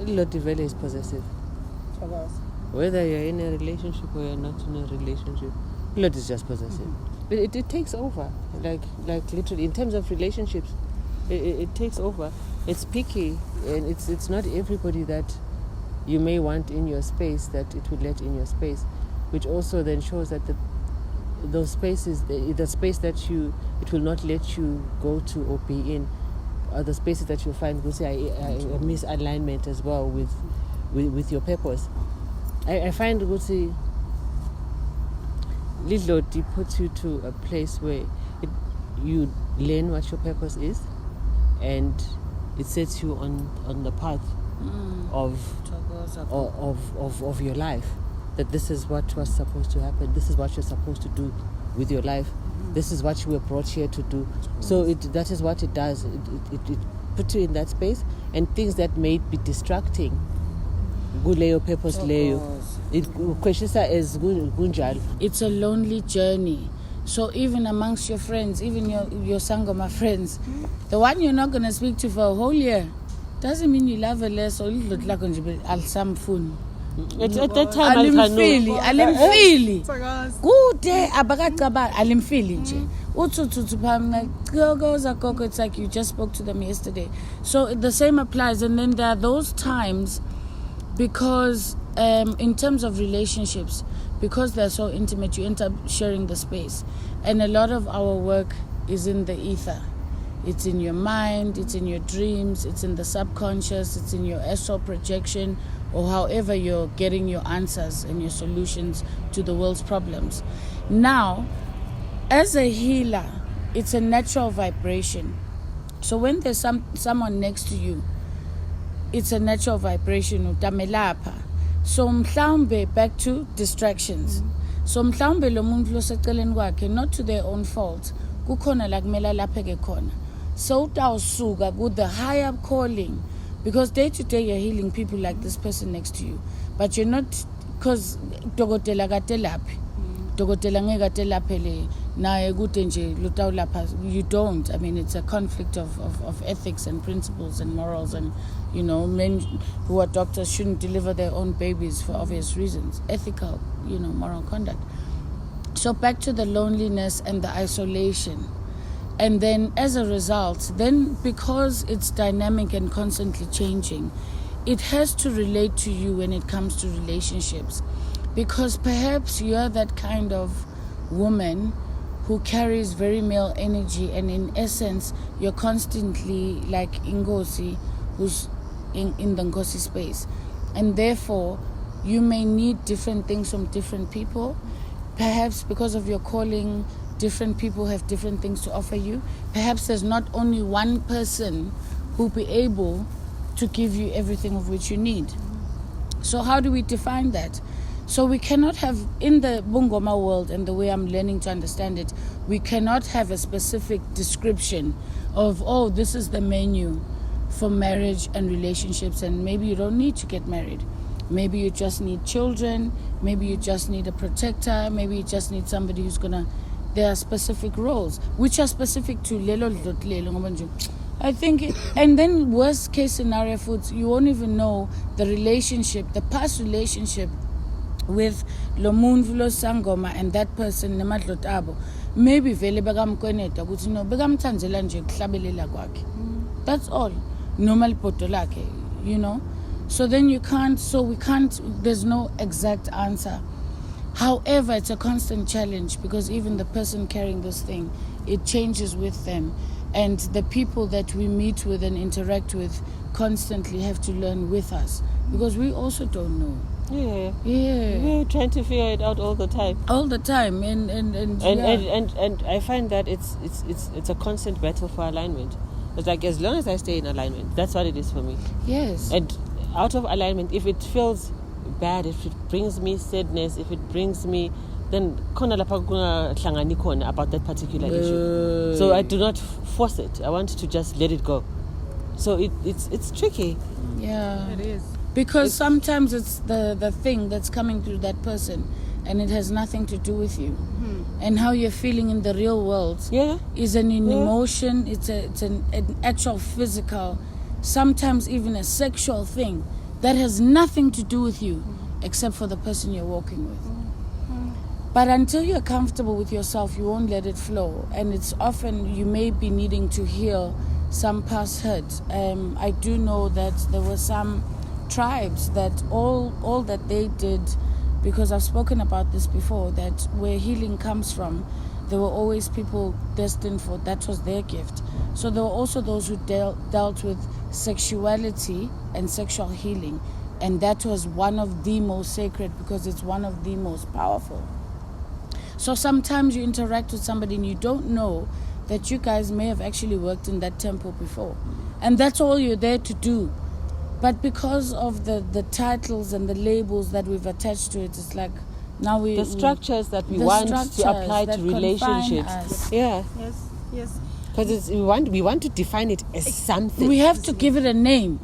Loti Vele is possessive. Whether you're in a relationship or you're not in a relationship, Loti is just possessive. It takes over, like literally in terms of relationships, it takes over. It's picky, and it's not everybody that you may want in your space that it will let in your space, which also then shows that those spaces, the space that it will not let you go to or be in, are the spaces that you'll find a misalignment as well with your purpose. I find Gusi Lidloti puts you to a place where you learn what your purpose is, and it sets you on the path of your life. That this is what was supposed to happen. This is what you're supposed to do with your life. This is what you were brought here to do. So that is what it does. It puts you in that space, and things that may be distracting. Purpose it's a lonely journey. So even amongst your friends, even your Sangoma friends, the one you're not going to speak to for a whole year doesn't mean you love her less or you look like al some fun. At that time alimfili kude abakacaba alimfili nje utsutsu Gogo, it's like you just spoke to them yesterday. So the same applies. And then there are those times, because in terms of relationships, because they're so intimate, you end up sharing the space. And a lot of our work is in the ether. It's in your mind, it's in your dreams, it's in the subconscious, it's in your astral projection, or however you're getting your answers and your solutions to the world's problems. Now, as a healer, it's a natural vibration. So when there's someone next to you, it's a natural vibration. So mhlawumbe, back to distractions. So mhlawumbe lo muntu lo seceleni kwakhe, not to their own fault, kukhona la kumele lapheke khona. So utawusuka with the higher calling, because day to day you're healing people like this person next to you, but you're not, because dokotela kate laphi, dokotela ngeke kate laphe le naye kude nje lutawulapha. You don't. I mean, it's a conflict of ethics and principles and morals, and men who are doctors shouldn't deliver their own babies for obvious reasons, ethical, moral conduct. So back to the loneliness and the isolation. And then as a result, then because it's dynamic and constantly changing, it has to relate to you when it comes to relationships. Because perhaps you're that kind of woman who carries very male energy, and in essence, you're constantly like Ngosi, who's in the Ngosi space. And therefore, you may need different things from different people. Perhaps because of your calling, different people have different things to offer you. Perhaps there's not only one person who'll be able to give you everything of which you need. So how do we define that? So we cannot have, in the Bungoma world and the way I'm learning to understand it, we cannot have a specific description of, this is the menu for marriage and relationships, and maybe you don't need to get married. Maybe you just need children. Maybe you just need a protector. Maybe you just need somebody who's there are specific roles, which are specific to Lelo. I think, and then worst case scenario foods, you won't even know the relationship, the past relationship with Lomunvulo Sangoma and that person, Nemadlotabo. Maybe vele bekamkoneta, ukuthi no, bekamthandzela nje kuhlabelela kwakhe. That's all. Normal poto lakhe, So then we can't, there's no exact answer. However, it's a constant challenge, because even the person carrying this thing, it changes with them. And the people that we meet with and interact with constantly have to learn with us, because we also don't know. Yeah. We're trying to figure it out all the time. And I find that it's a constant battle for alignment. It's like, as long as I stay in alignment, that's what it is for me. Yes. And out of alignment, if it feels bad, if it brings me sadness, if it brings me, then khona lapha kungahlangani khona about that particular issue. So I do not force it. I want to just let it go. So it's tricky. Yeah, it is. Because sometimes it's the thing that's coming through that person, and it has nothing to do with you. And how you're feeling in the real world is an emotion. It's an actual physical, sometimes even a sexual thing that has nothing to do with you except for the person you're walking with. But until you're comfortable with yourself, you won't let it flow. And it's often you may be needing to heal some past hurt. I do know that there were some tribes that all that they did, because I've spoken about this before, that where healing comes from, there were always people destined for that was their gift. So there were also those who dealt with sexuality and sexual healing. And that was one of the most sacred because it's one of the most powerful. So sometimes you interact with somebody and you don't know that you guys may have actually worked in that temple before. And that's all you're there to do. But because of the titles and the labels that we've attached to it, it's like now the structures that we want to apply to relationships. Yeah. Yes. Because we want to define it as something. We have to give it a name.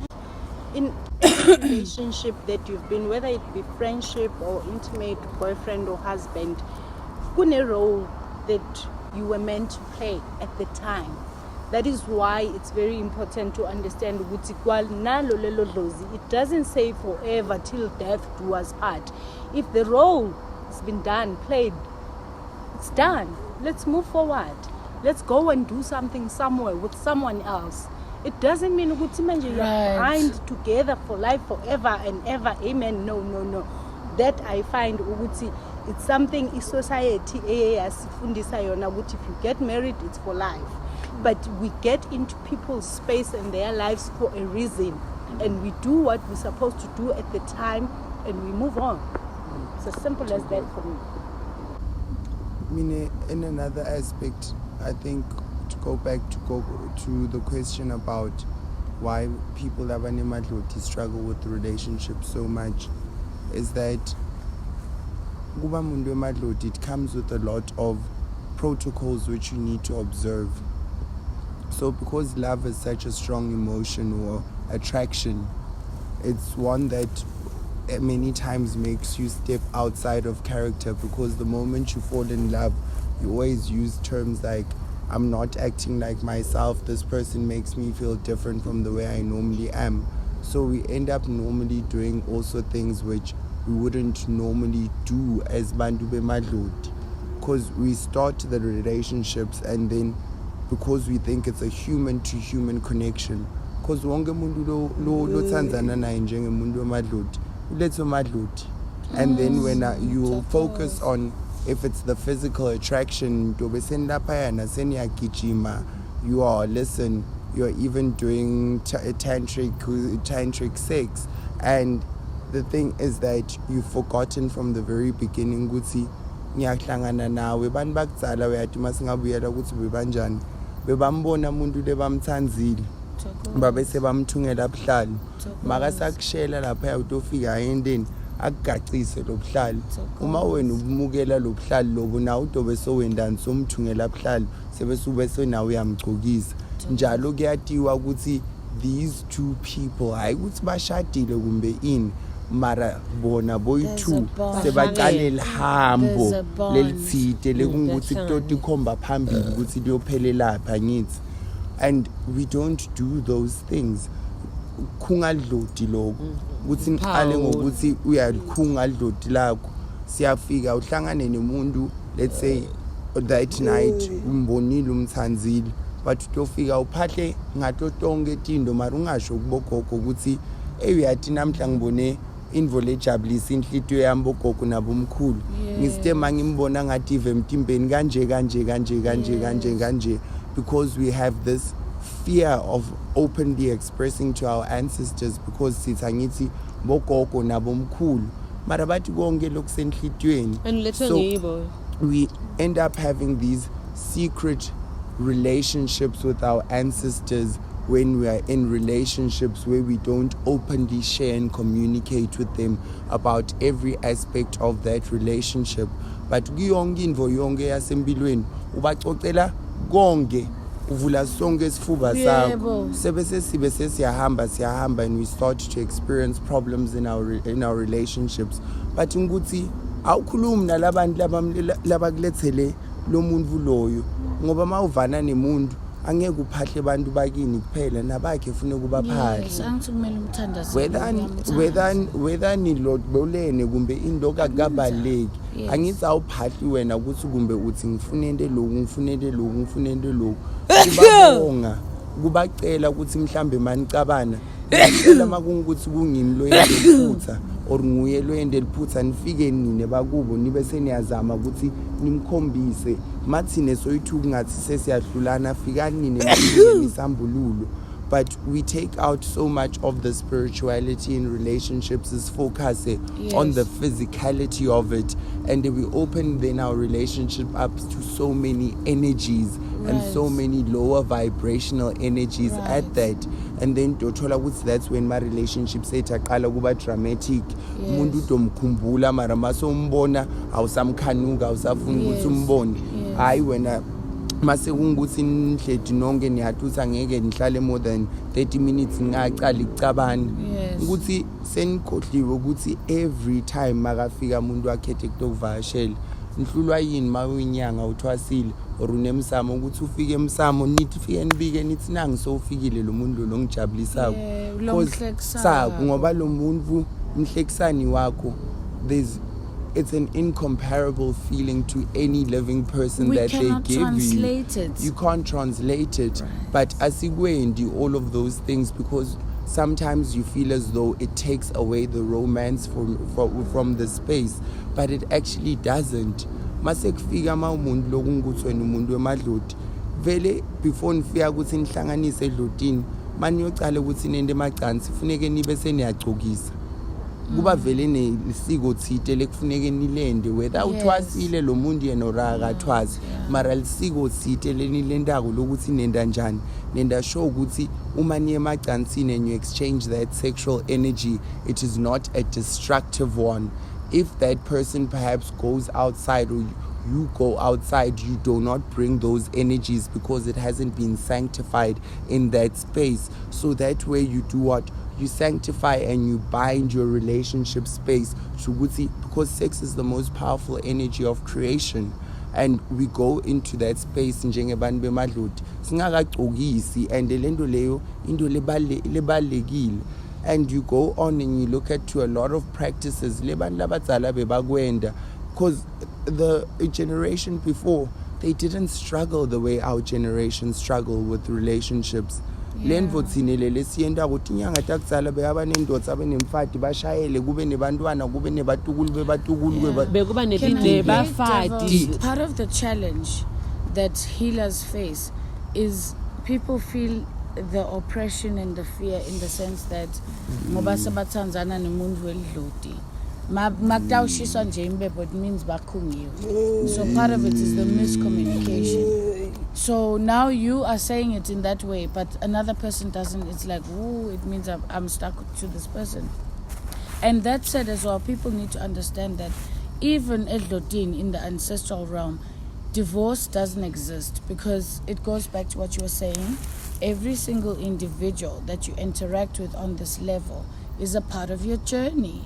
In any relationship that you've been, whether it be friendship or intimate boyfriend or husband, a role that you were meant to play at the time. That is why it's very important to understand it doesn't say forever till death do us part. If the role has been done, played, it's done. Let's move forward. Let's go and do something somewhere with someone else. It doesn't mean you're bind together for life forever and ever. Amen. No. That I find it's something in society yasifundisa yona ukuthi if you get married it's for life, but we get into people's space and their lives for a reason, and we do what we're supposed to do at the time and we move on. It's as simple as that for me. I mean, in another aspect, I think to go back to the question about why people struggle with the relationship so much, is that it comes with a lot of protocols which you need to observe. So because love is such a strong emotion or attraction, it's one that many times makes you step outside of character, because the moment you fall in love, you always use terms like, I'm not acting like myself, this person makes me feel different from the way I normally am. So we end up normally doing also things which we wouldn't normally do as bantu bemadloti, because we start the relationships and then because we think it's a human to human connection, because wonke umuntu lo tsandzana naye njengemuntu wemadloti ulethe madloti, and then when you focus on if it's the physical attraction, you are you're even doing tantric sex, and the thing is that you've forgotten from the very beginning ukuthi ngiyahlangana nawe bantu bakuzala uyathi masingabuyela ukuthi bebanjani, bebambona umuntu lebamthanzile babese bamthungela buhlali, makasakushela lapha utofika endeni akugacise lo buhlali. Uma wena ubumukela lo buhlali lobo nawe udobe sowendani somthungela buhlali sebesube senawe uyamgcokisa njalo. Kuyatiwa ukuthi these two people hayi ukuthi bashadile kumbe ini, mara bona boyi-two sebaqale lihambo lelithide lekungukuthi kutothi khomba phambili ukuthi liyophelelapha ngithi. And we don't do those things. Kungadloti lokho ukuthi ngiqale ngokuthi uyalikhunga dloti lakho, siyafika uhlangane nomuntu, let's say that night umbonile umthanzile, but utofika uphahle ngato tonke tindo mara ungasho kubogogo ukuthi uyathi namhla ngibone invo lejabulisa inhlitiyo yami bogogo nabomkhulu, ngisite mangimbona ngathi ive emtimbeni kanje, because we have this fear of openly expressing to our ancestors, because sithangithi bogogo nabomkhulu mara bathi konke lokusenhlitiyweni. So we end up having these secret relationships with our ancestors when we are in relationships where we don't openly share and communicate with them about every aspect of that relationship. But kuyonke invo yonke yasempilweni ubacocela konke, uvula sonke isifuba sakho sebese sibe sesiyahamba and we start to experience problems in our relationships. But ukuthi awukhulumi nalabantu labakulethele lo muntu loyo, ngoba mawuvana nemuntu angeke uphahle abantu bakini kuphela nabakhe ufune kubaphahle. Yes, angikumele umthandazo. Whether nilotbolene kumbe indoka akabaleki. Yes. Angithi awuphahli wena ukuthi kumbe uthi ngifunende lokhu. Kubabonga. Kubacela ukuthi mhlambe manicabana. Ngicela makungukuthi kungimi lo yendephutha or nguye lo yendephutha nifike nine bakubo nibe seniyazama ukuthi nimkhombise mathine soyithuka ngathi sesiyadlulana fika nine nisambululo. But we take out so much of the spirituality in relationships is focus on the physicality of it, and we open then our relationship up to so many energies and so many lower vibrational energies at that. And then that's when my relationship aqala kuba dramatic. Umuntu utomkhumbula mara masombona awusamkhanuka awusafuna ukuthi umbone. Hayi wena mase kungukuthi nihledi nonke niyathusa ngeke nihlale more than 30 minutes ngaqala icabana ukuthi senikhohliwe ukuthi every time makafika umuntu wakhethe ukuvakashela nihlulwa yini mawinyanga uthwasile or unemsamo ukuthi ufike emsamo nithi fike nibike nithi nangi sofikile lo muntu lo ngijabulisako sakho ngoba lo muntu umhlekisani wakho it's an incomparable feeling to any living person that they give you. You can't translate it. Right. But asigwendi all of those things because sometimes you feel as though it takes away the romance from the space, but it actually doesn't. Masekufika umuntu lokungukuthi wena umuntu wemadloti vele before nifika ukuthi nihlanganise edlotini maniyocala ukuthi nende emacansi kufuneke nibe seniyagcokisa. Kuba vele nesiko thite lekufuneke nilende whether uthwasile lo muntu yena oraka thwasi mara lisiko thite lenilendako lokuthi nenda njani nenda show ukuthi uma niye emacansini and you exchange that sexual energy it is not a destructive one. If that person perhaps goes outside or you go outside, you do not bring those energies because it hasn't been sanctified in that space. So that way you do what? You sanctify and you bind your relationship space because sex is the most powerful energy of creation. And we go into that space njengebantu bemadloti singakagcokisi and lento leyo into lebalekile. And you go on and you look at to a lot of practices lebantu labadzala bebakwenda because the generation before they didn't struggle the way our generation struggle with relationships. Lenvo tsinele lesiyenda ukuthi inyanga takutsala behaba nendodza abenemfati bashayele kube nebantwana kube nebatukulu bekuba nebafati. Part of the challenge that healers face is people feel the oppression and the fear in the sense that ngoba sabathanzana nomuntu welidloti makutawushiswa nje imbebo it means bakhungiwe. So part of it is the miscommunication. So now you are saying it in that way but another person doesn't. It's like it means I'm stuck to this person. And that said as well, people need to understand that even edlotini in the ancestral realm, divorce doesn't exist because it goes back to what you were saying. Every single individual that you interact with on this level is a part of your journey.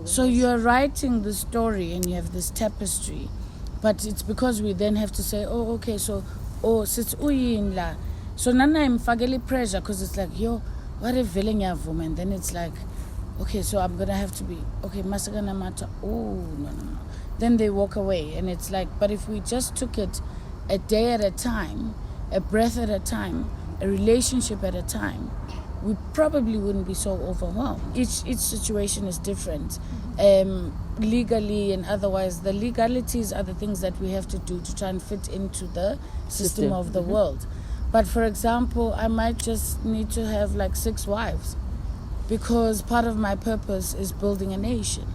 So you're writing the story and you have this tapestry, but it's because we then have to say, sits uyin la. So nana imfageli pressure because it's like, what if villain yavuma? And then it's like, okay, so I'm gonna have to be masagana mata. No. Then they walk away and it's like, but if we just took it a day at a time, a breath at a time, a relationship at a time, we probably wouldn't be so overwhelmed. Each situation is different, legally and otherwise. The legalities are the things that we have to do to try and fit into the system of the world. But for example, I might just need to have like 6 wives because part of my purpose is building a nation.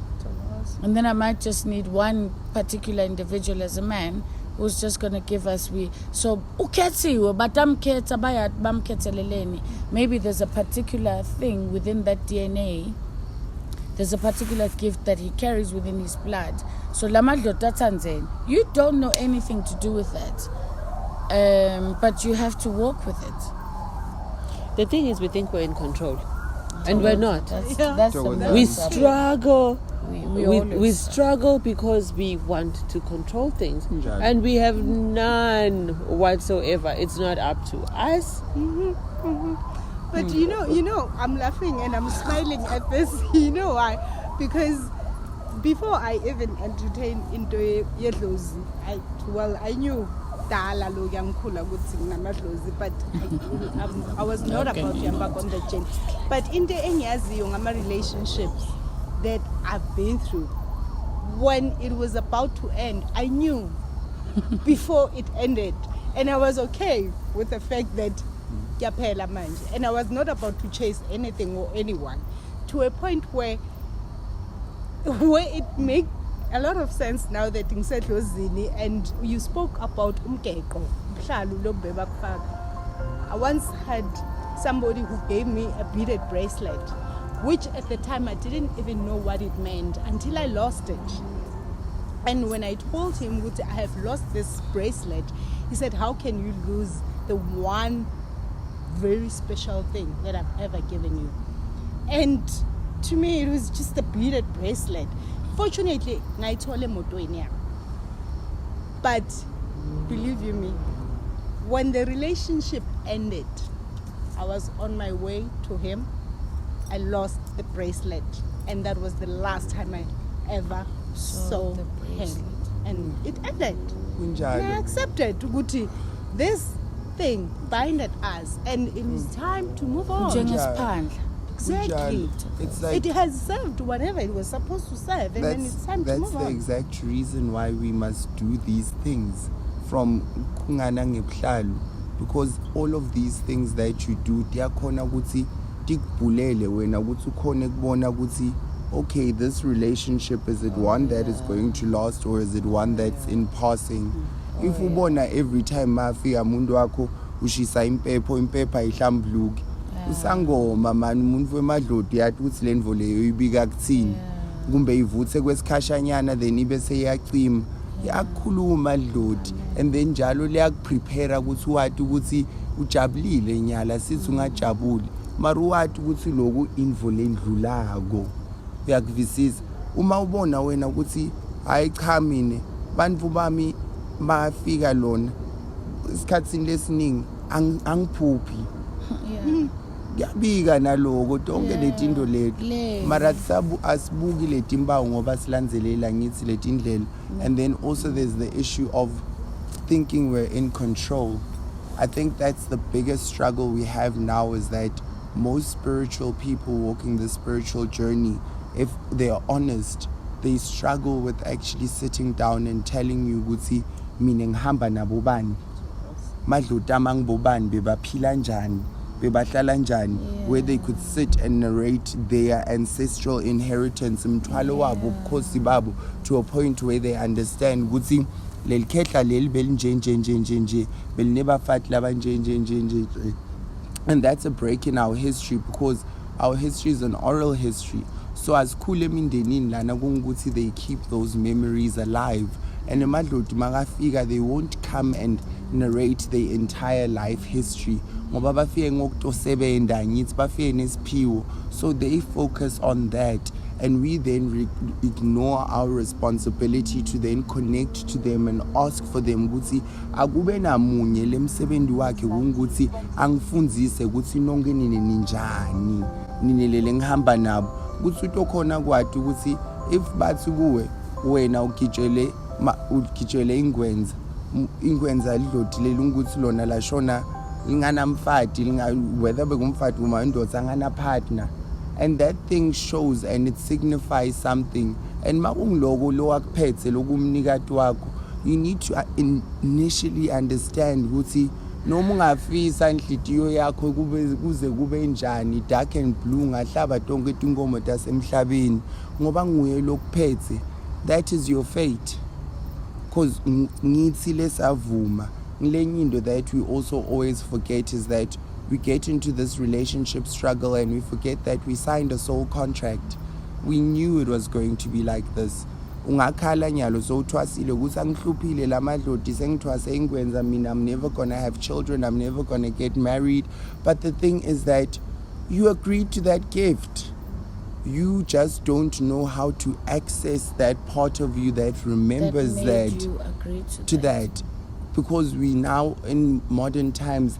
And then I might just need one particular individual as a man who's just going to give us maybe there's a particular thing within that DNA, there's a particular gift that he carries within his blood. So you don't know anything to do with that, but you have to walk with it. The thing is we think we're in control and we're not. That's we struggle We struggle because we want to control things, and we have none whatsoever. It's not up to us. But you know, I'm laughing and I'm smiling at this. You know why? Because before I even entertained into Yedlozi, I knew Dala lo yangkhula ukuthi ngamadlozi, but I was not about to embark on that journey. But into engiyaziyo ngama relationships that I've been through, when it was about to end, I knew before it ended, and I was okay with the fact that yaphela manje, and I was not about to chase anything or anyone, to a point where it made a lot of sense now that ngisedlozini. And you spoke about umgeko, mhlalu lo beba kufaka. I once had somebody who gave me a beaded bracelet, which at the time I didn't even know what it meant until I lost it. And when I told him I have lost this bracelet, he said, how can you lose the one very special thing that I've ever given you? And to me, it was just a beaded bracelet. Fortunately, ngaithole motweni yami. But believe you me, when the relationship ended, I was on my way to him. I lost the bracelet, and that was the last time I ever saw him. And it ended. And I accepted ukuthi this thing binded us, and it was time to move on. Exactly. It's like, it has served whatever it was supposed to serve, and then it's time to move on. That's the exact reason why we must do these things from kungana ngebuhlalu, because all of these things that you do, diyakhona ukuthi tikubulele wena ukuthi ukhone kubona ukuthi okay, this relationship, is it one that is going to last, or is it one that's in passing? If ubona every time mafika umuntu wakho ushisa impepha ihlambuluki, usangoma man umuntu wemadlodi yathi ukuthi le ndvo leyo ibika kuthini, kumbe ivuthe kwesikhashanyana then ibe seyacima, yakhuluma dlodi, and then njalo liyakuprepare ukuthi wathi ukuthi ujabulile nyala sithi ungajabuli, mara wathi ukuthi lokhu indvo lendlulako. Uyakuvisisa uma ubona wena ukuthi hayi cha mine bantu bami bafika lona isikhatsini lesiningi angiphuphi, ngiyabika naloko tonke letinto leto, mara asibuki letimbawu ngoba silandzelela ngithi letindlela. And then also there's the issue of thinking we're in control. I think that's the biggest struggle we have now, is that most spiritual people walking the spiritual journey, if they are honest, they struggle with actually sitting down and telling you ukuthi mina ngihamba nabo bani, madlozi amangibobani, bebaphila njani, bebahlala njani, where they could sit and narrate their ancestral inheritance, mthwalo wabo, ubukhosi babo, to a point where they understand ukuthi leli khehla leli belinje belinebafati laba nje. And that's a break in our history, because our history is an oral history. So as khule emindenini lana kungukuthi they keep those memories alive. And emadlodi makafika, they won't come and narrate their entire life history. Ngoba bafike ngokutosebenza ngithi bafike nesiphiwo. So they focus on that, and we then ignore our responsibility to then connect to them and ask for them ukuthi akube namunye lemsebenzi wakhe ukuthi angifundzise ukuthi nonke nini ninjani, ninelele ngihamba nabo, ukuthi utokhona kwathi ukuthi if bathi kuwe wena ugijele ingwenza lidlodi leli ukuthi lona lashona linganamfati, whether bekumfati uma indoda angana partner, and that thing shows and it signifies something. And makungiloko lo akuphethe lokumnikati wakho, you need to initially understand ukuthi noma ungafisa inhliziyo yakho kuze kube njani dark and blue ngahlaba tonke tinkomo tasemhlabeni ngoba nguye lokuphethe, that is your fate. Because ngithi lesavuma ngilenye into that we also always forget is that we get into this relationship struggle and we forget that we signed a soul contract. We knew it was going to be like this. Ungakhala nyalo so uthwasile ukuthi angihluphile lamadlodi sengithwase ingwenza mina, I'm never going to have children, I'm never going to get married. But the thing is that you agreed to that gift. you just don't know how to access that part of you that remembers that made you agree to that. Because we now in modern times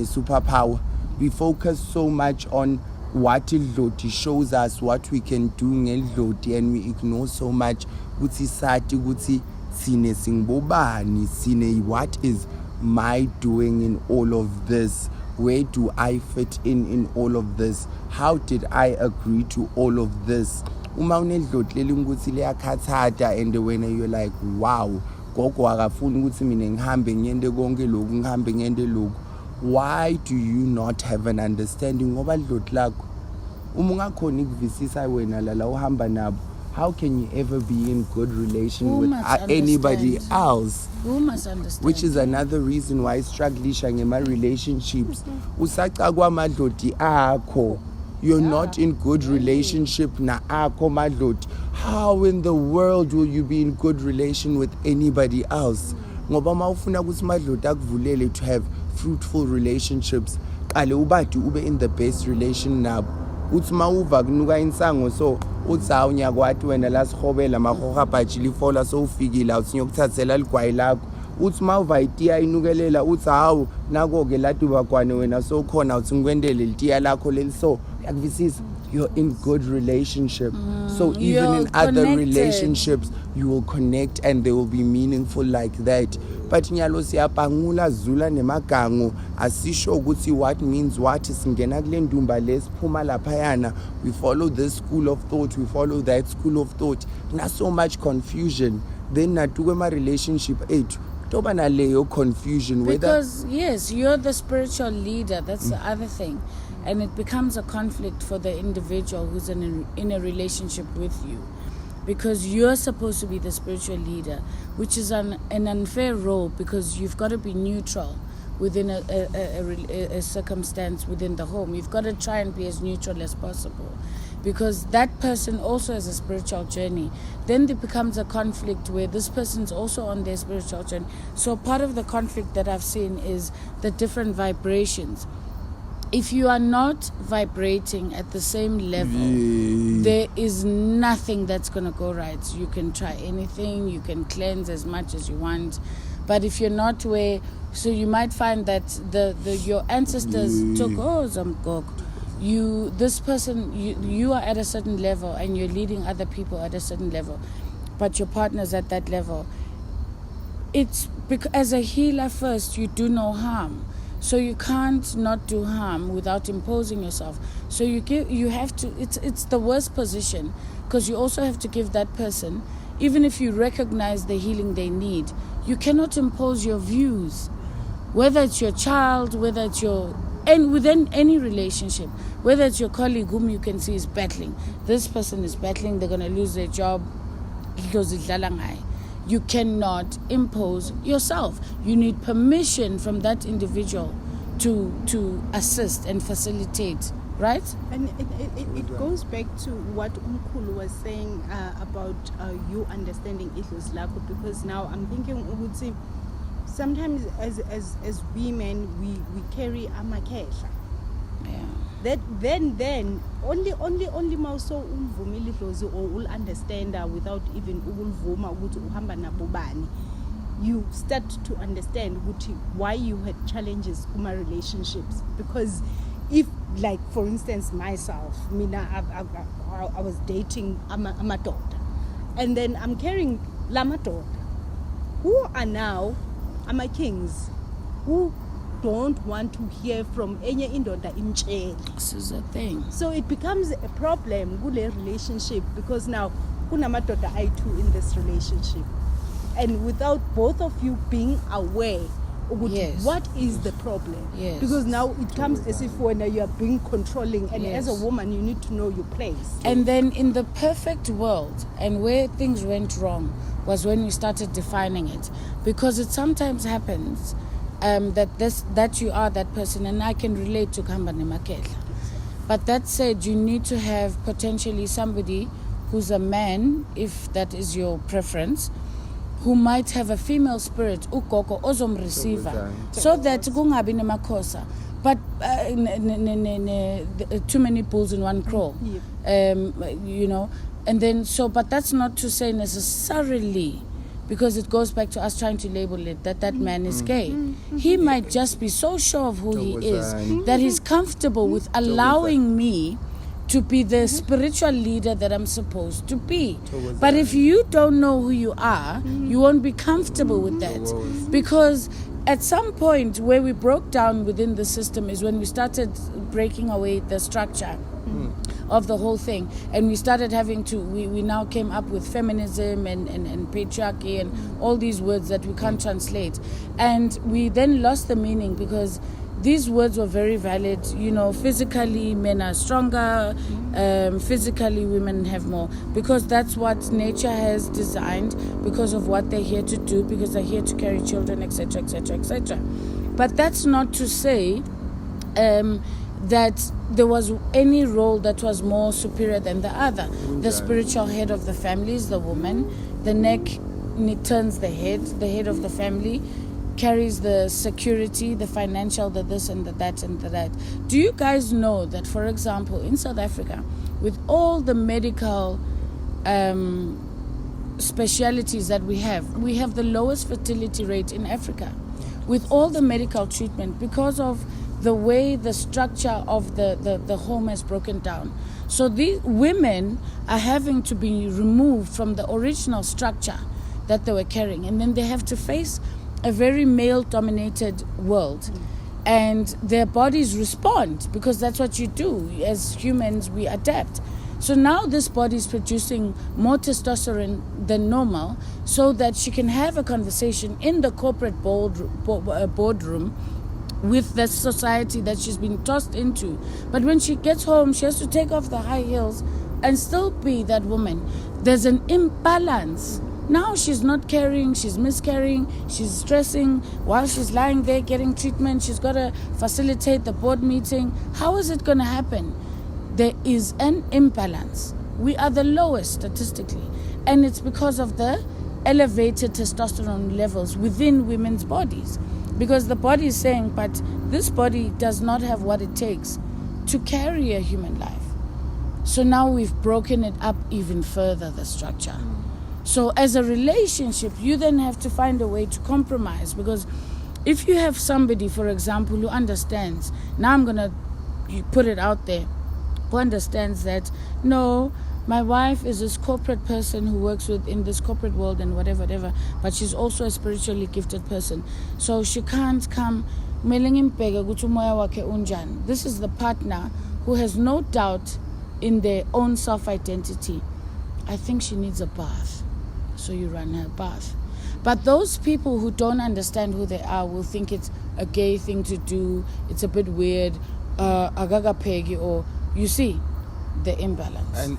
superpower. We focus so much on what Loti shows us, what we can do ngeLoti, and we ignore so much what is my doing in all of this? Where do I fit in all of this? How did I agree to all of this? And when you're like, wow, why do you not have an understanding? How can you ever be in good relation with anybody else? Who must understand? Which is another reason why I struggle in my relationships. You're not in good relationship na ako madloti. How in the world will you be in good relation with anybody else? Ngoba mawufuna ukuthi madloti akuvulele to have fruitful relationships. Kale ubati ube in the best relation nabo. Uthi mawuva kunuka insango so uthi awunyakwati wena la sihobela mahoha bajili fola so ufikile uthi ngiyokuthathela ligwayi lakho. Uthi mawuva itiya inukelela uthi hawu nako ke latuba kwane wena so khona uthi ngikwendele litiya lakho leli so yakuvisisa. You're in good relationship. So even in other relationships, you will connect and they will be meaningful like that. But nyalo siyapangula zula nemagango asisho ukuthi what means what singena kule ndumba lesiphuma laphayana. We follow this school of thought, we follow that school of thought. Not so much confusion. Then natuke ma relationship ethu toba naleyo confusion because yes, you're the spiritual leader. That's the other thing. And it becomes a conflict for the individual who's in a relationship with you. Because you're supposed to be the spiritual leader, which is an unfair role because you've got to be neutral within a circumstance within the home. You've got to try and be as neutral as possible because that person also has a spiritual journey. Then there becomes a conflict where this person's also on their spiritual journey. So part of the conflict that I've seen is the different vibrations. If you are not vibrating at the same level, there is nothing that's going to go right. You can try anything, you can cleanse as much as you want, but if you're not where, so you might find that your ancestors took Zamgok. This person, you are at a certain level and you're leading other people at a certain level, but your partner's at that level. It's because as a healer first, you do no harm. So you can't not do harm without imposing yourself. So you have to, it's the worst position because you also have to give that person, even if you recognize the healing they need, you cannot impose your views. Whether it's your child, whether it's and within any relationship, whether it's your colleague whom you can see is battling. This person is battling, they're going to lose their job. You cannot impose yourself. You need permission from that individual to assist and facilitate, right? And it goes back to what Umkhulu was saying about you understanding Idlozi Lakho, because now I'm thinking, Uguti, sometimes as women we carry amakehla. Yeah. That then only mawuso umvumile Idlozi or will understand her without even ukuvuma ukuthi uhamba nabo bani, you start to understand why you had challenges in my relationships. Because if, like for instance myself, I was dating a daughter, and then I'm carrying lama daughter who are now my kings who don't want to hear from any indoda imcheli. This is a thing. So it becomes a problem kule relationship because now kunamadoda ayi-2 in this relationship, and without both of you being aware what is the problem. Yes. Because now it comes as if when you are being controlling, and as a woman you need to know your place. And then in the perfect world, and where things went wrong was when we started defining it, because it sometimes happens that you are that person, and I can relate to Kamba Nemakela. But that said, you need to have potentially somebody who's a man, if that is your preference, who might have a female spirit, ukoko ozom receiver, so that kungabi nemakosa. But too many bulls in one crawl. You know, and then but that's not to say necessarily, because it goes back to us trying to label it that man is gay. He might just be so sure of who he is that he's comfortable with allowing me to be the spiritual leader that I'm supposed to be. But if you don't know who you are, you won't be comfortable with that. Because at some point where we broke down within the system is when we started breaking away the structure of the whole thing, and we started having to, we now came up with feminism and patriarchy and all these words that we can't translate, and we then lost the meaning, because these words were very valid. You know, physically men are stronger, physically women have more, because that's what nature has designed, because of what they're here to do, because they're here to carry children, etc., etc., etc. But that's not to say that there was any role that was more superior than the other. The spiritual head of the family is the woman. The neck turns the head of the family carries the security, the financial, the this and the that and the that. Do you guys know that, for example, in South Africa, with all the medical specialities that we have the lowest fertility rate in Africa, with all the medical treatment, because of the way the structure of the home has broken down. So these women are having to be removed from the original structure that they were carrying, and then they have to face a very male-dominated world. And their bodies respond, because that's what you do. As humans, we adapt. So now this body is producing more testosterone than normal, so that she can have a conversation in the corporate boardroom with the society that she's been tossed into. But when she gets home, she has to take off the high heels and still be that woman. There's an imbalance. Now she's not carrying, she's miscarrying, she's stressing while she's lying there getting treatment. She's got to facilitate the board meeting. How is it going to happen? There is an imbalance. We are the lowest statistically, and it's because of the elevated testosterone levels within women's bodies. Because the body is saying, but this body does not have what it takes to carry a human life. So now we've broken it up even further, the structure. So as a relationship, you then have to find a way to compromise. Because if you have somebody, for example, who understands, now I'm going to put it out there, who understands that, no, my wife is this corporate person who works in this corporate world and whatever, but she's also a spiritually gifted person. So she can't come. This is the partner who has no doubt in their own self-identity. I think she needs a bath. So you run her bath. But those people who don't understand who they are will think it's a gay thing to do. It's a bit weird. Agaga pegi, or you see the imbalance. And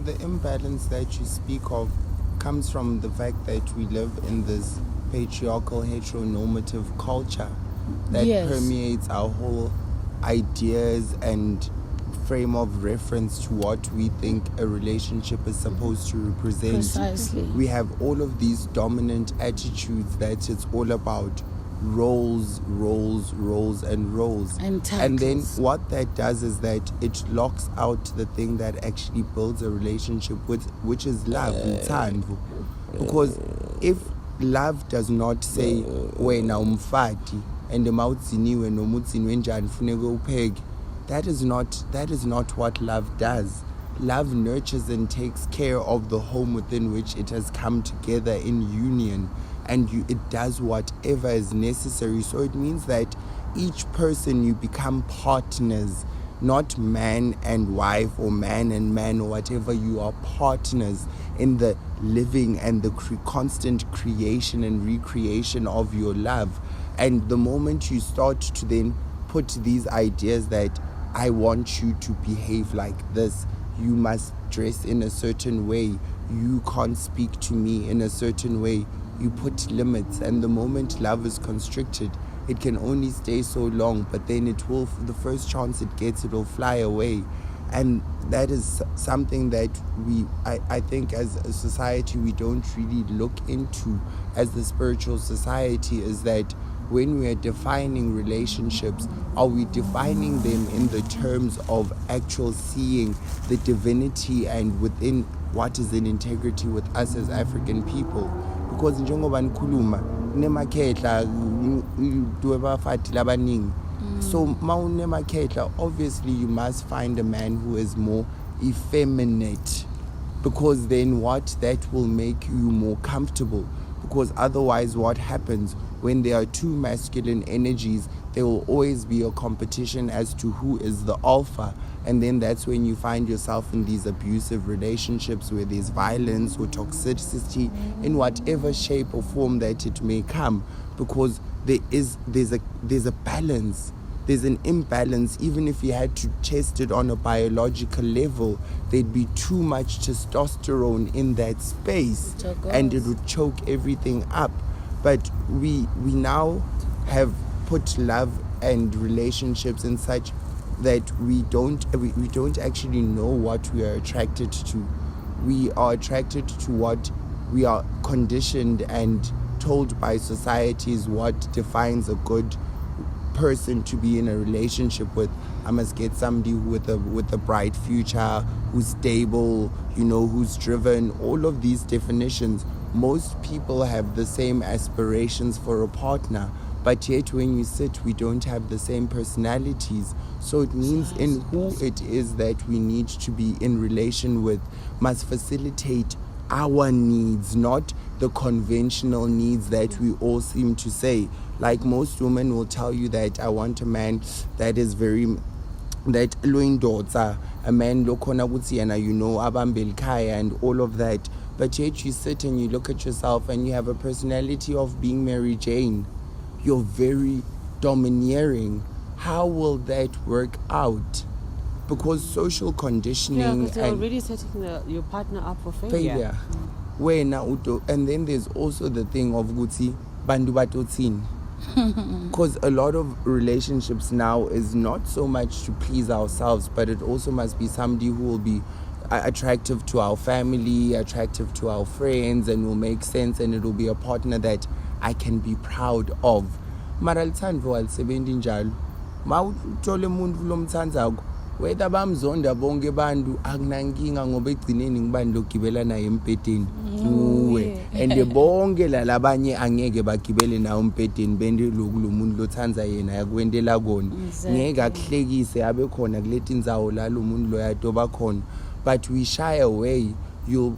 the imbalance that you speak of comes from the fact that we live in this patriarchal, heteronormative culture that permeates our whole ideas and frame of reference to what we think a relationship is supposed to represent. Precisely. We have all of these dominant attitudes that it's all about roles. And then what that does is that it locks out the thing that actually builds a relationship, which is love and thandvu. Because if love does not say wena umfati and mawudziniwe noma udziniwe njani funeka upheke, that is not what love does. Love nurtures and takes care of the home within which it has come together in union, and it does whatever is necessary. So it means that each person, you become partners, not man and wife or man and man or whatever. You are partners in the living and the constant creation and recreation of your love. And the moment you start to then put these ideas that I want you to behave like this, you must dress in a certain way, you can't speak to me in a certain way, you put limits, and the moment love is constricted, it can only stay so long, but then it will, the first chance it gets, it will fly away. And that is something that I think as a society we don't really look into as the spiritual society, is that when we are defining relationships, are we defining them in the terms of actual seeing the divinity and within what is in integrity with us as African people? Because njengoba nikhuluma nemakhehla duwebafati labaningi. So mawunemakhehla, obviously you must find a man who is more effeminate, because then that will make you more comfortable. Because otherwise what happens when there are two masculine energies, there will always be a competition as to who is the alpha, and then that's when you find yourself in these abusive relationships where there's violence or toxicity in whatever shape or form that it may come, because there's a balance. There's an imbalance. Even if you had to test it on a biological level, there'd be too much testosterone in that space, and it would choke everything up. But we now have put love and relationships in such that we don't actually know what we are attracted to. We are attracted to what we are conditioned and told by society is what defines a good person to be in a relationship with. I must get somebody with a bright future, who's stable, who's driven. All of these definitions, most people have the same aspirations for a partner, but yet when you sit, we don't have the same personalities. So it means in who it is that we need to be in relation with must facilitate our needs, not the conventional needs that we all seem to say. Like most women will tell you that I want a man that is that loin daughter, a man lokona gutiana, abambel kaya and all of that. But yet you sit and you look at yourself and you have a personality of being Mary Jane. You're very domineering. How will that work out? Because social conditioning, because you're already setting your partner up for failure. And then there's also the thing of guti bandu batotin. Because a lot of relationships now is not so much to please ourselves, but it also must be somebody who will be attractive to our family, attractive to our friends, and will make sense, and it will be a partner that I can be proud of. Mara lithando alisebenzi njalo. Mawuthole umuntu lomthandzako, whether bamzonda bonke bantu akunankinga ngoba egcineni ngibani lokugibela naye empedeni uwe, and bonke labanye angeke bagibele nawo empedeni bende lokhu lo muntu lothandza yena yakwendela kona, ngeke akuhlekise abe khona kulethi indzawo la lo muntu lo yatoba khona. But we shy away.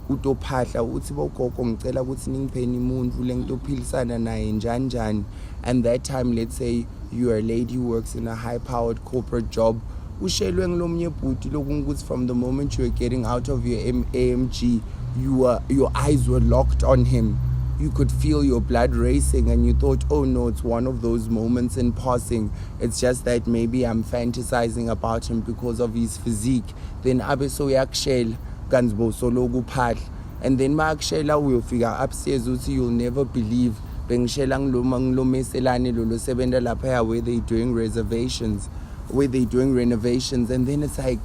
Utophahla uthi bogogo ngicela ukuthi ningipheni umuntu lengitophilisana naye njani. And that time, let's say you are a lady who works in a high-powered corporate job, ushelwe ngilomnye bhuti lokungukuthi from the moment you were getting out of your AMG, your eyes were locked on him. You could feel your blood racing and you thought, oh no, it's one of those moments in passing. It's just that maybe I'm fantasizing about him because of his physique. Then abeso yakshel ganzbo sologu phahl. And then makshela will figure upstairs uthi you'll never believe bengishela ngilomeselane lo sebenda lapha where they doing renovations, and then it's like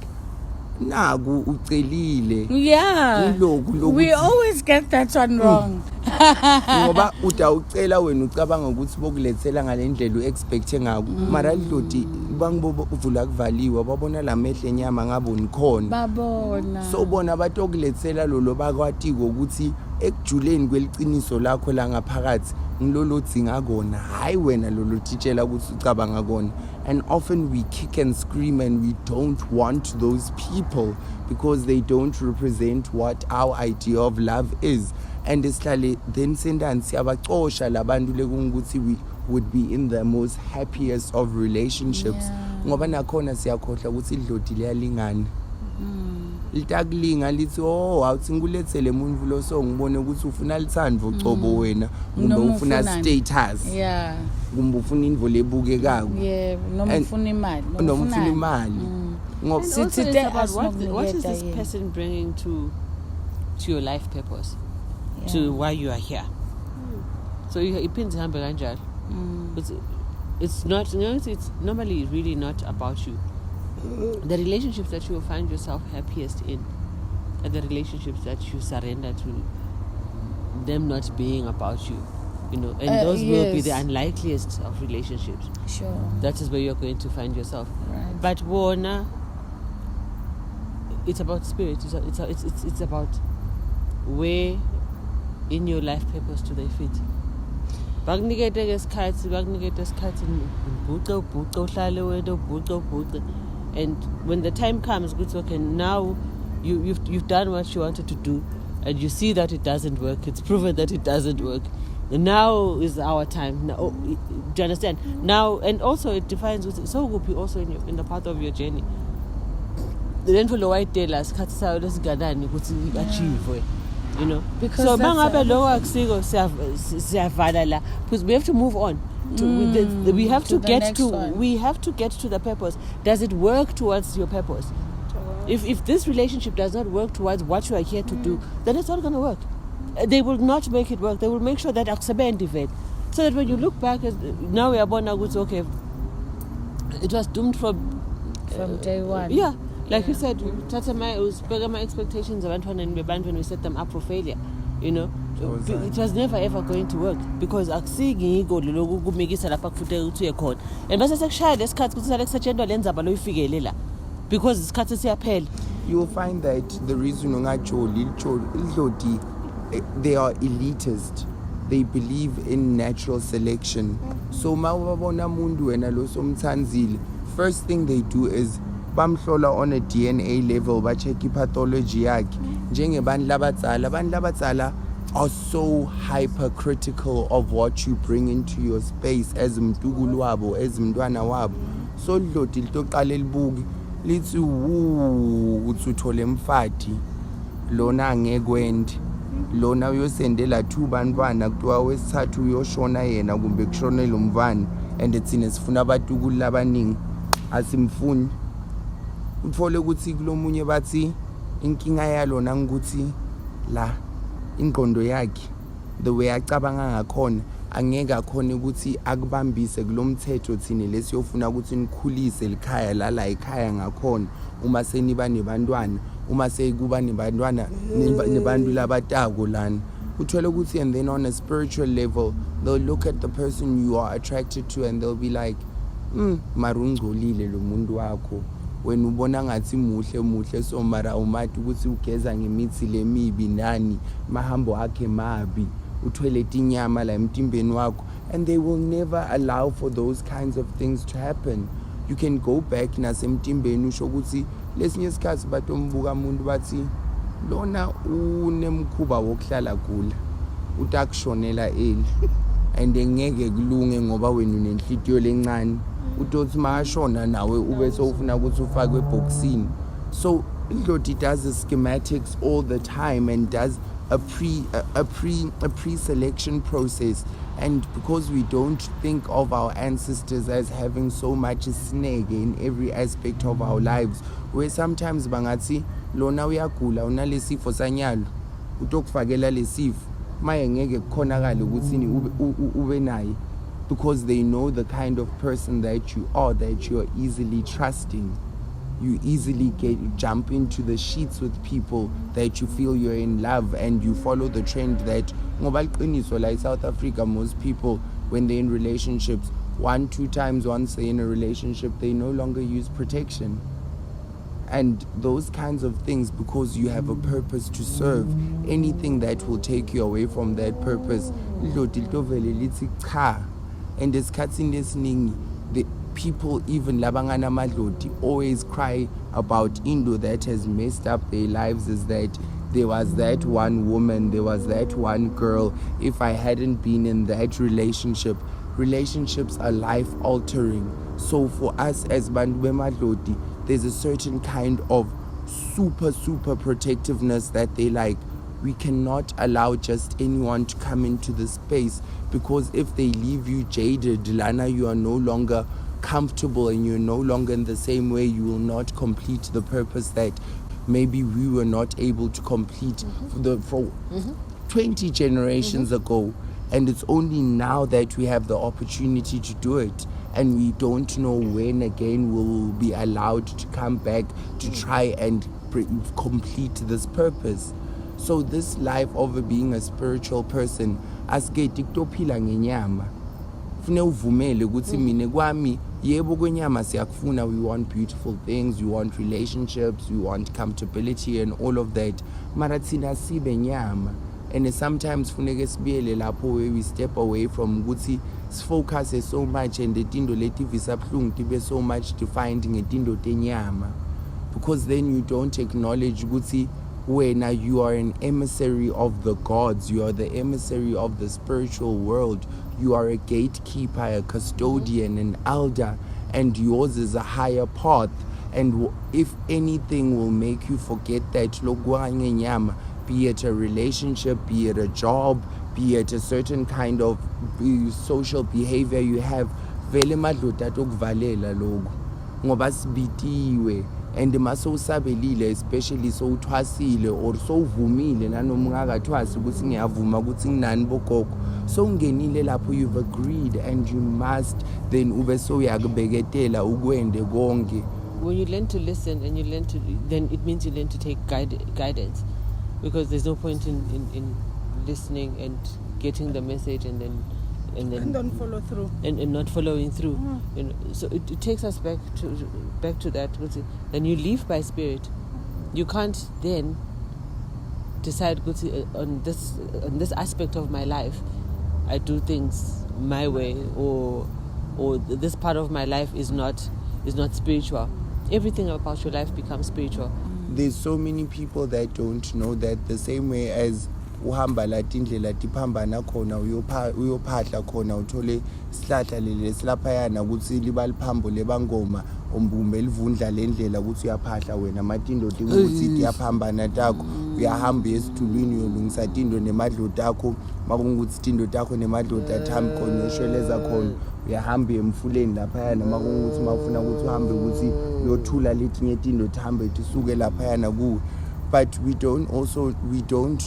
naku ucelile. Yeah, we always get that one wrong. Ngoba utawucela wena ucabanga ukuthi bokulethela ngalendlela uexpecte ngako, mara lidodi bangibo uvula kuvaliwe babona lamehle enyama ngaboni khona babona, so bona batokulethela lo bakwatiko ukuthi ekujuleni kweliqiniso lakho la ngaphakathi ngilolo dzinga kona, hayi wena lolo titshela ukuthi ucabanga kona. And often we kick and scream and we don't want those people because they don't represent what our idea of love is. And it's like then sendan siyabacosha labantu lekungukuthi we would be in the most happiest of relationships. Ngoba nakhona siyakhohlwa ukuthi idlodi liyalingana. Litakulinga lithi awuthi ngulethele umuntu lo so ngibone ukuthi ufuna lithando cobo wena kumbe ufuna status, kumbe ufuna indvo lebukekako, noma ufuna imali. What is this person bringing to your life purpose, to why you are here? So it depends on kanjalo. It's not, it's normally really not about you. The relationships that you will find yourself happiest in are the relationships that you surrender to them not being about you. you know, and those will be the yes. unlikeliest of relationships. Sure. That is where you're going to find yourself. Right. But Wona, it's about spirit. It's about where in your life purpose do they fit. Bakunikete isikhathi ubhuqe uhlale wena ubhuqe. And when the time comes, it's okay, now you've done what you wanted to do, and you see that it doesn't work. It's proven that it doesn't work. And now is our time. Now, do you understand? Now, and also it defines so will be also in the path of your journey. Then for the white tailors, achieve, you know. Because so because we have to move on. We have to get to the purpose. Does it work towards your purpose? If this relationship does not work towards what you are here to do, then it's not going to work. They will not make it work. They will make sure that event, so that when you look back, now we are born now, it's okay. It was doomed from day one. Yeah, like you said, my expectations when we set them up for failure. You know, it was never ever going to work because and because you'll find that the reason they are elitist. They believe in natural selection. So first thing they do is bamhlola on a DNA level, check pathology yakhe. Njengebantu labadzala are so hypercritical of what you bring into your space as mdugulu wabo, as mntwana wabo. So lidlodi litoqala libuki lithi uthi uthole mfati lona angekwendi lona uyosendela 2 bantwana kuthiwa wesithathu uyoshona yena kumbe kushonele umvana and thina sifuna abatukulu labaningi asimfuni uthole ukuthi kulomunye bathi inkinga yalona ukuthi la ingqondo yakhe the way acabanga ngakhona angeke akhona ukuthi akubambise kulomthetho thina lesiyofuna ukuthi nikhulise likhaya la ekhaya ngakhona uma seniba nebantwana uma sekuba nebantwana nebantu labatako lana uthola ukuthi and then on a spiritual level they'll look at the person you are attracted to and they'll be like marungcolile lo muntu wakho wena ubona ngathi muhle so mara umathi ukuthi ugeza ngemithi lemibi nani mahambo akhe mabi uthwele tinyama la emtimbeni wakho and they will never allow for those kinds of things to happen. You can go back nasemtimbeni usho ukuthi lesinye isikhathi batombuka umuntu bathi lona unemkhuba wokuhlala kula utakushonela eli and engeke kulunge ngoba wena unenhlitiyo lencane utothi mashona nawe ube sowufuna ukuthi ufakwe eboxini. So indlodi does the schematics all the time and does a pre-selection process, and because we don't think of our ancestors as having so much snag in every aspect of our lives, where sometimes bangathi lona uyagula unalesifo sanyalo utokufakela lesifo maye ngeke kukhonakala ukuthi ube naye, because they know the kind of person that you are, that you are easily trusting. You easily jump into the sheets with people that you feel you're in love, and you follow the trend that like South Africa, most people when they're in relationships 1-2 times once they're in a relationship, they no longer use protection and those kinds of things, because you have a purpose to serve. Anything that will take you away from that purpose, and it's cutting this the people, even labangana madloti, always cry about Indo that has messed up their lives, is that there was that one woman, there was that one girl. If I hadn't been in that relationship, relationships are life altering. So for us as bantu bemadloti, there's a certain kind of super protectiveness that they like. We cannot allow just anyone to come into the space, because if they leave you jaded, Lana, you are no longer comfortable and you're no longer in the same way, you will not complete the purpose that maybe we were not able to complete for 20 generations ago. And it's only now that we have the opportunity to do it, and we don't know when again we'll be allowed to come back to try and complete this purpose. So this life of being a spiritual person, asgeti kutophila ngenyama. Fune uvumele ukuthi mina kwami yebo kwenyama siyakufuna, we want beautiful things, we want relationships, we want comfortability and all of that. Mara thina sibe nyama. And sometimes funeke sibiyele lapho where we step away from ukuthi sifocus so much and itinto letivisa buhlungu tibe so much defined ngetindo tenyama, because then you don't acknowledge ukuthi wena you are an emissary of the gods, you are the emissary of the spiritual world, you are a gatekeeper, a custodian, an elder, and yours is a higher path. And if anything will make you forget that lokwa nyama, be it a relationship, be it a job, be it a certain kind of social behavior you have, vele madloda tokuvalela loku ngoba sibitiwe. And maso usabelile, especially so uthwasile or so uvumile nanoma ungakathwasi ukuthi ngiyavuma ukuthi nginani bogogo, so ungenile lapho you've agreed and you must then ube so uyakubeketela ukwende konke. When you learn to listen and you learn to, then it means you learn to take guidance, because there's no point in listening and getting the message and don't follow through and not following through. You know, so it takes us back to that. Then you live by spirit. You can't then decide on this aspect of my life I do things my way, or this part of my life is not spiritual. Everything about your life becomes spiritual. There's so many people that don't know that the same way as uhamba la tindlela tiphambana khona uyophahla khona uthole sihlahla leli silaphayana ukuthi liba liphambo lebangoma umbumbe livundla lendlela ukuthi uyaphahla wena matindo ukuthi tiyaphambana takho uyahamba esithulwini uyolungisa tindo nemadlota akho makungukuthi tindo takho nemadlota thambi khona uyoshweleza khona uyahamba emfuleni laphayana makungukuthi mafuna ukuthi uhambe ukuthi uyothula letinye tindo thambe tisuke laphayana kuwe. But we don't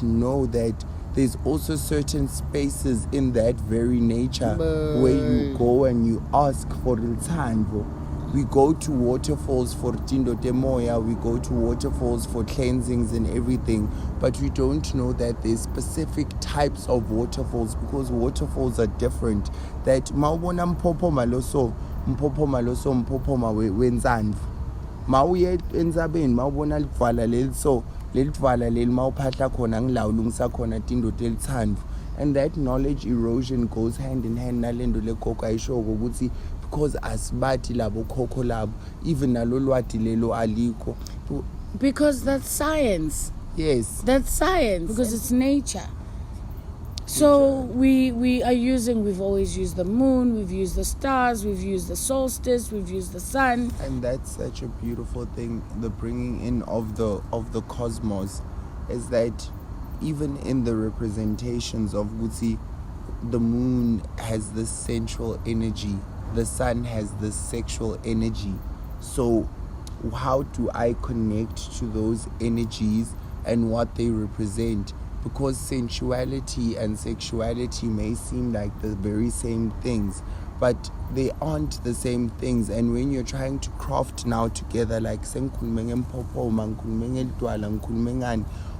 know that there's also certain spaces in that very nature where you go and you ask for uthando. We go to waterfalls for tindo temoya, we go to waterfalls for cleansings and everything, but we don't know that there's specific types of waterfalls, because waterfalls are different. That mawubona mphopoma wenzandvu, mawuye enzabeni mawubona lidvala leli so lelidvala leli mawuphahla khona ngilawulungisa khona tindo telithandvu. And that knowledge erosion goes hand in hand nalendo legogo ayishoko ukuthi because asibati labo khokho labo even nalolwati lelo aliko, because that's science. Yes, that's science, because it's nature. So we've always used the moon, we've used the stars, we've used the solstice, we've used the sun. And that's such a beautiful thing, the bringing in of the cosmos, is that even in the representations of Gutsi, the moon has this sensual energy, the sun has this sexual energy. So how do I connect to those energies and what they represent? Because sensuality and sexuality may seem like the very same things, but they aren't the same things. And when you're trying to craft now together, like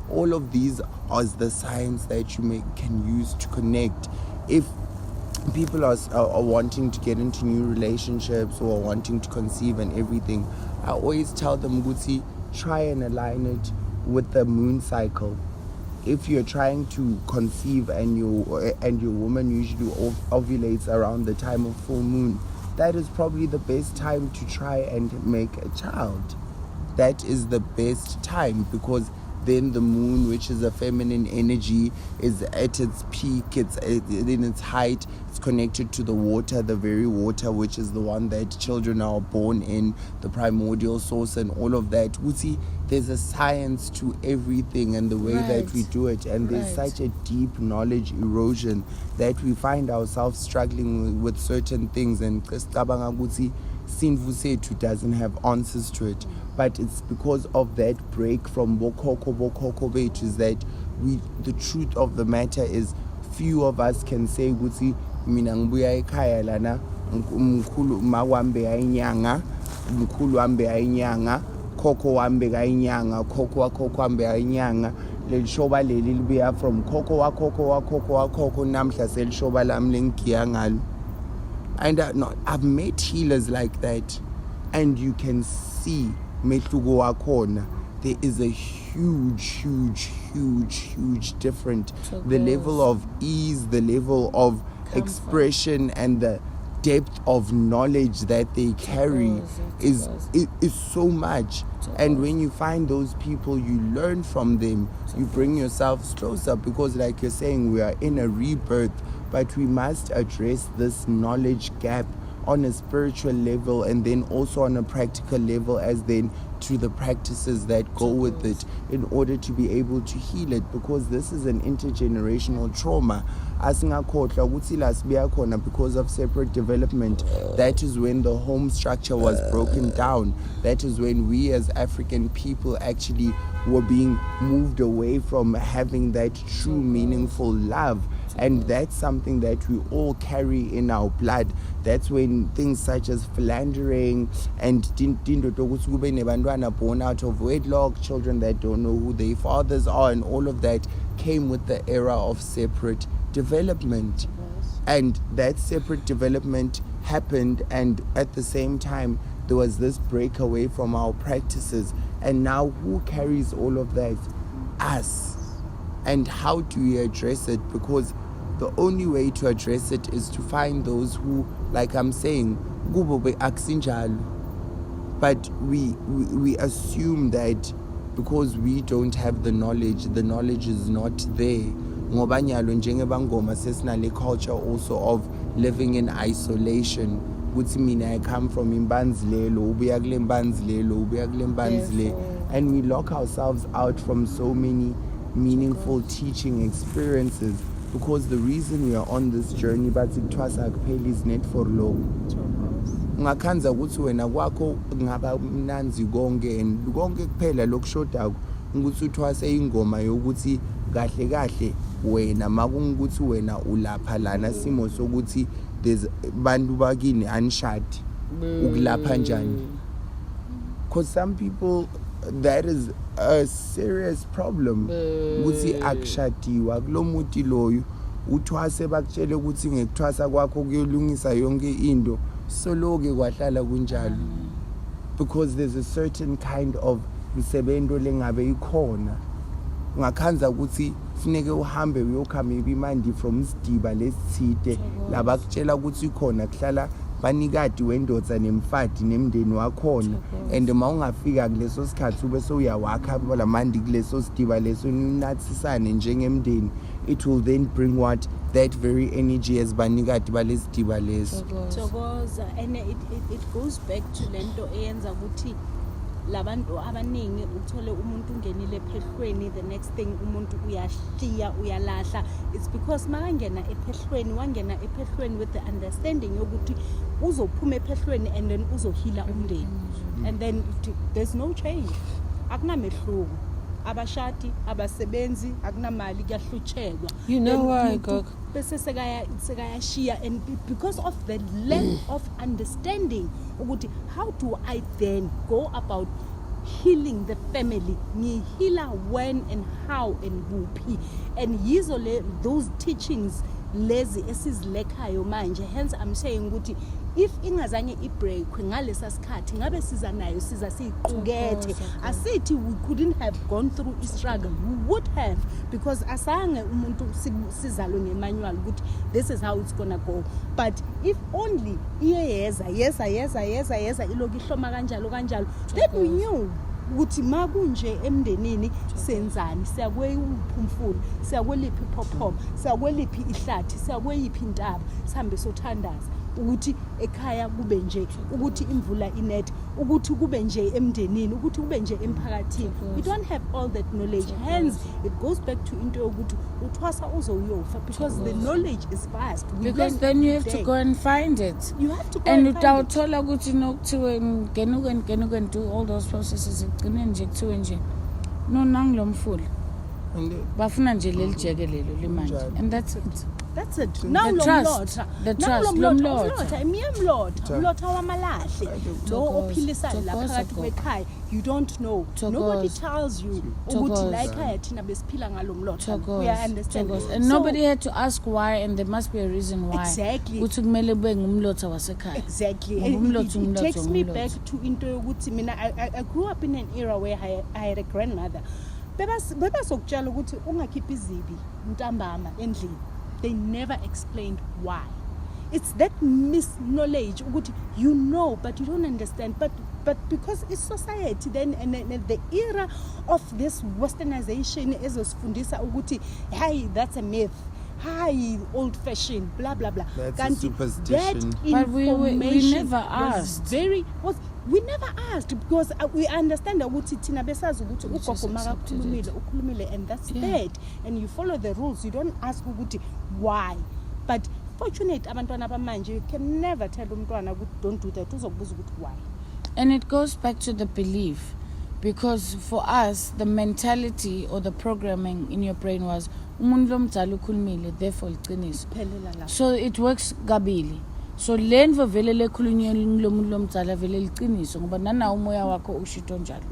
all of these are the science that you can use to connect. If people are wanting to get into new relationships or wanting to conceive and everything, I always tell them, Guti, try and align it with the moon cycle. If you're trying to conceive and your woman usually ovulates around the time of full moon, that is probably the best time to try and make a child. That is the best time, because then the moon, which is a feminine energy, is at its peak, it's in its height, it's connected to the water, the very water which is the one that children are born in, the primordial source and all of that. We see there's a science to everything and the way that we do it, and there's such a deep knowledge erosion that we find ourselves struggling with certain things, and Sinvu Setu doesn't have answers to it. But it's because of that break from Bokoko Bech, is that the truth of the matter is few of us can say Guti mina ngibuya ekhaya lana umkhulu mawambe ayinyanga, umkhulu wambe ayinyanga, khokho wambe ayinyanga, khokho wakho wambe ayinyanga, le shoba leli libuya from khokho wa namhla selishoba lami lengiya ngalo. And I've met healers like that, and you can see mehluko wakhona. There is a huge difference. The level of ease, the level of expression, and the depth of knowledge that they carry is so much. And when you find those people, you learn from them, you bring yourselves closer, because like you're saying, we are in a rebirth, but we must address this knowledge gap on a spiritual level, and then also on a practical level, as then to the practices that go with it, in order to be able to heal it, because this is an intergenerational trauma. Because of separate development, that is when the home structure was broken down. That is when we as African people actually were being moved away from having that true meaningful love. And that's something that we all carry in our blood. That's when things such as philandering and born out of wedlock, children that don't know who their fathers are, and all of that came with the era of separate development. And that separate development happened, and at the same time there was this breakaway from our practices. And now who carries all of that? Us. And how do we address it? Because the only way to address it is to find those who, like I'm saying, but we assume that because we don't have the knowledge is not there. Ngoba nyalo njengebangoma sesinale culture also of living in isolation. Kuthi mina I come from imbanzilelo, ubuya kule mbanzilelo, ubuya kule mbanzile, and we lock ourselves out from so many meaningful teaching experiences, because the reason we are on this journey but kuthiwa akupheli is not for long. Ungakhanza ukuthi wena kwakho ngaba mnanzi konke, and konke kuphela lokushoda ukuthi uthwase ingoma yokuthi kahle wena makungukuthi wena ulapha lana simo sokuthi there's bantu bakini anshadi ukulapha njani. Because some people, that is a serious problem. Ukuthi akushadiwa kulo muti loyo uthwase bakutshele ukuthi ngekuthwasa kwakho kuyolungisa yonke into, soloke kwahlala kunjalo. Because there's a certain kind of msebento lengabe ikhona. Ungakhanza ukuthi funeke uhambe uyokha maybe mandi from Sidiba lesithide labakutshela ukuthi ikhona kuhlala banikadi wendodza nemfadi nemndeni wakhona, and uma ungafika kuleso sikhathi ube sowuyawakha lamandi kuleso Sidiba leso ninathisane njengemndeni, it will then bring what that very energy as banikadi balesidiba leso. And it goes back to lento eyenza ukuthi labantu abaningi uthole umuntu ungenile ephehlweni, the next thing umuntu uyashiya uyalahla. It's because makangena ephehlweni wangena ephehlweni with the understanding yokuthi uzophuma ephehlweni and then uzohila umndeni, and then there's no change. Akunamehluko, abashadi abasebenzi akunamali kuyahlutshelwa. You know why, Gogo? Bese sekayashiya, and because of the lack of understanding ukuthi how do I then go about healing the family, ngihila when and how and kuphi, and yizo those teachings lezi esizilekhayo manje. Hence I'm saying ukuthi if ingazange ibreak ngalesa sikhathi ngabe siza nayo siza siqukethe, asithi we couldn't have gone through a struggle, we would have, because asange umuntu sizalwe ngemanual ukuthi this is how it's gonna go. But if only yeza iloku ihloma kanjalo, then we knew ukuthi makunje emndenini senzani, siyakweyiphi umfula, siyakweliphi iphopho, siyakweliphi ihlathi, siyakweyiphi intaba, sihambe sothandaza ukuthi ekhaya kube nje, ukuthi imvula inet, ukuthi kube nje emndenini, ukuthi kube nje emphakathini. We don't have all that knowledge. Hence it goes back to into yokuthi uthwasa uzoyofa, because the knowledge is vast. Because then you have to go and find it. You have to go and and find it. utawuthola ukuthi nokuthiwe genuken do all those processes igcine nje kuthiwe nje no nangilo mfula bafuna nje leli jeke lelo lemanje, and that's it. That's it. Now the trust. Umlotha wamalahle. Lo ophilisa la phakathi kwekhaya. You don't know. Nobody tells you ukuthi la ekhaya thina besiphila ngalo mlotha. We understand. And nobody had to ask why, and there must be a reason why. Exactly. Ukuthi kumele kube ngumlotha wasekhaya. Exactly. It takes me back to into ukuthi mina I grew up in an era where I had a grandmother. Bebasokutshela ukuthi ungakhiphi izibi ntambama endlini. They never explained why. It's that misknowledge ukuthi you know but you don't understand, but because it's society then and the era of this westernization ezosifundisa ukuthi hey, that's a myth, hi, old fashioned, blah blah blah. That's a superstition. But we never asked. We never asked because we understand ukuthi thina besazi ukuthi ugogo makakhulumile and that's that, and you follow the rules. You don't ask ukuthi why. But fortunate abantwana bamanje, you can never tell umntwana ukuthi don't do that, uzokubuza ukuthi why. And it goes back to the belief, because for us the mentality or the programming in your brain was umuntu lomdala ukhulumile therefore liqiniso. So it works kabili. So lenvo vele lekhulunywe lomuntu lomdala vele liqiniso ngoba nana umoya wakho ushito njalo.